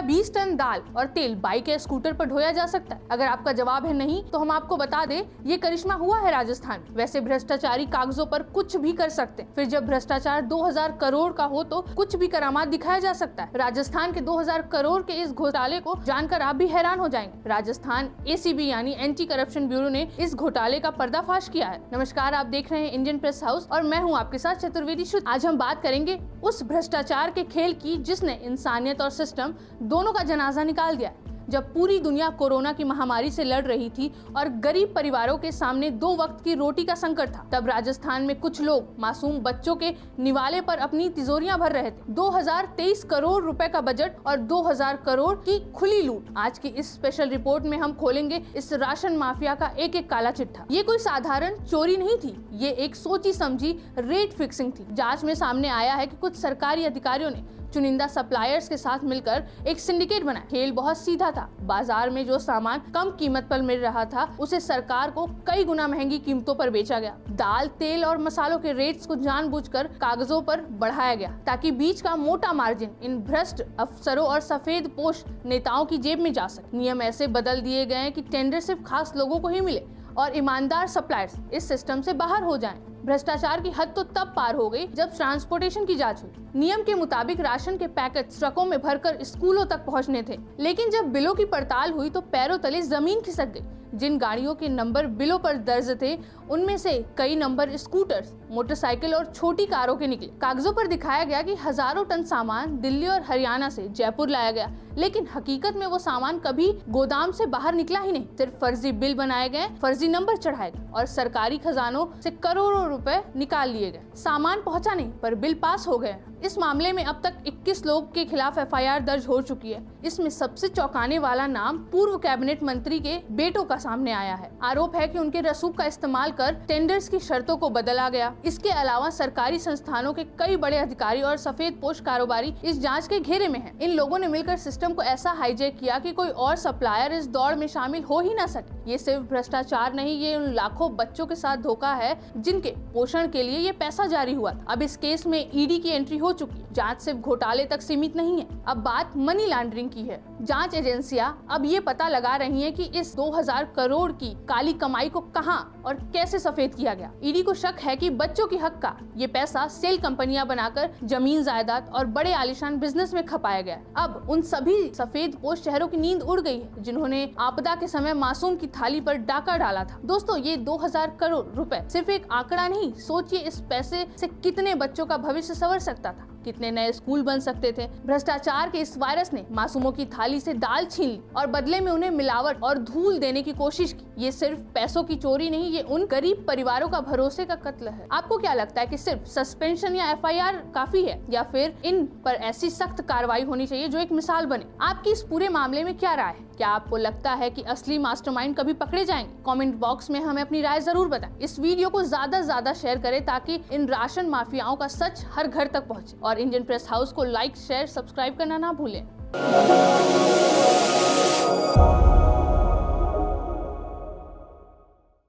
क्या 20 टन दाल और तेल बाइक या स्कूटर पर ढोया जा सकता है? अगर आपका जवाब है नहीं, तो हम आपको बता दें, ये करिश्मा हुआ है राजस्थान। वैसे भ्रष्टाचारी कागजों पर कुछ भी कर सकते हैं, फिर जब भ्रष्टाचार 2000 करोड़ का हो तो कुछ भी करामात दिखाया जा सकता है। राजस्थान के 2000 करोड़ के इस घोटाले को जानकर आप भी हैरान हो जाएंगे। राजस्थान एसीबी यानी एंटी करप्शन ब्यूरो ने इस घोटाले का पर्दाफाश किया है। नमस्कार, आप देख रहे हैं इंडियन प्रेस हाउस और मैं हूं आपके साथ चतुर्वेदी शुद्ध। आज हम बात करेंगे उस भ्रष्टाचार के खेल की जिसने इंसानियत और सिस्टम दोनों का जनाजा निकाल दिया। जब पूरी दुनिया कोरोना की महामारी से लड़ रही थी और गरीब परिवारों के सामने 2 वक्त की रोटी का संकट था, तब राजस्थान में कुछ लोग मासूम बच्चों के निवाले पर अपनी तिजोरियां भर रहे थे। 2023 करोड़ रुपए का बजट और 2000 करोड़ की खुली लूट। आज की इस स्पेशल रिपोर्ट में हम खोलेंगे इस राशन माफिया का एक एक काला चिट्ठा। ये कोई साधारण चोरी नहीं थी, ये एक सोची समझी रेट फिक्सिंग थी। जांच में सामने आया है कि कुछ सरकारी अधिकारियों ने चुनिंदा सप्लायर्स के साथ मिलकर एक सिंडिकेट बनाया। खेल बहुत सीधा था। बाजार में जो सामान कम कीमत पर मिल रहा था, उसे सरकार को कई गुना महंगी कीमतों पर बेचा गया। दाल, तेल और मसालों के रेट्स को जानबूझकर कागजों पर बढ़ाया गया ताकि बीच का मोटा मार्जिन इन भ्रष्ट अफसरों और सफेद पोश नेताओं की जेब में जा सके। नियम ऐसे बदल दिए गए कि टेंडर सिर्फ खास लोगों को ही मिले और ईमानदार सप्लायर्स इस सिस्टम से बाहर हो जाएं। भ्रष्टाचार की हद तो तब पार हो गई जब ट्रांसपोर्टेशन की जांच हुई। नियम के मुताबिक राशन के पैकेट ट्रकों में भरकर स्कूलों तक पहुंचने थे, लेकिन जब बिलों की पड़ताल हुई तो पैरों तले जमीन खिसक गई। जिन गाड़ियों के नंबर बिलों पर दर्ज थे, उनमें से कई नंबर स्कूटर्स, मोटरसाइकिल और छोटी कारों के निकले। कागजों पर दिखाया गया कि हजारों टन सामान दिल्ली और हरियाणा से जयपुर लाया गया, लेकिन हकीकत में वो सामान कभी गोदाम से बाहर निकला ही नहीं। सिर्फ फर्जी बिल बनाए गए, फर्जी नंबर चढ़ाए गए और सरकारी खजानों से करोड़ों रुपए निकाल लिए गए। सामान पहुंचा नहीं, पर बिल पास हो गए। इस मामले में अब तक 21 लोग के खिलाफ एफआईआर दर्ज हो चुकी है। इसमें सबसे चौंकाने वाला नाम पूर्व कैबिनेट मंत्री के बेटों का सामने आया है। आरोप है कि उनके रसूख का इस्तेमाल कर टेंडर्स की शर्तों को बदला गया। इसके अलावा सरकारी संस्थानों के कई बड़े अधिकारी और सफेद पोश कारोबारी इस जांच के घेरे में हैं। इन लोगों ने मिलकर सिस्टम को ऐसा हाईजैक किया कि कोई और सप्लायर इस दौड़ में शामिल हो ही ना सके। ये सिर्फ भ्रष्टाचार नहीं, ये उन लाखों बच्चों के साथ धोखा है जिनके पोषण के लिए ये पैसा जारी हुआ था। अब इस केस में ईडी की एंट्री हो चुकी है। जांच सिर्फ घोटाले तक सीमित नहीं है, अब बात मनी लॉन्ड्रिंग की है। जांच एजेंसियां अब ये पता लगा रही हैं कि इस 2000 करोड़ की काली कमाई को कहां और कैसे सफेद किया गया। ईडी को शक है कि बच्चों की हक का ये पैसा सेल कंपनियां बनाकर जमीन जायदाद और बड़े आलीशान बिजनेस में खपाया गया। अब उन सभी सफेद पोश चेहरों की नींद उड़ गई है जिन्होंने आपदा के समय मासूम की थाली पर डाका डाला था। दोस्तों, ये 2000 करोड़ रुपए सिर्फ एक आंकड़ा नहीं, सोचिए इस पैसे से कितने बच्चों का भविष्य संवर सकता था, कितने नए स्कूल बन सकते थे। भ्रष्टाचार के इस वायरस ने मासूमों की थाली से दाल छीन ली और बदले में उन्हें मिलावट और धूल देने की कोशिश की। ये सिर्फ पैसों की चोरी नहीं, ये उन गरीब परिवारों का भरोसे का कत्ल है। आपको क्या लगता है कि सिर्फ सस्पेंशन या एफआईआर काफी है, या फिर इन पर ऐसी सख्त कार्रवाई होनी चाहिए जो एक मिसाल बने? आपकी इस पूरे मामले में क्या राय है? क्या आपको लगता है कि असली मास्टरमाइंड कभी पकड़े जाएंगे? कमेंट बॉक्स में हमें अपनी राय जरूर बताएं। इस वीडियो को ज्यादा से ज्यादा शेयर करें ताकि इन राशन माफियाओं का सच हर घर तक पहुंचे। और इंडियन प्रेस हाउस को लाइक, शेयर, सब्सक्राइब करना ना भूलें।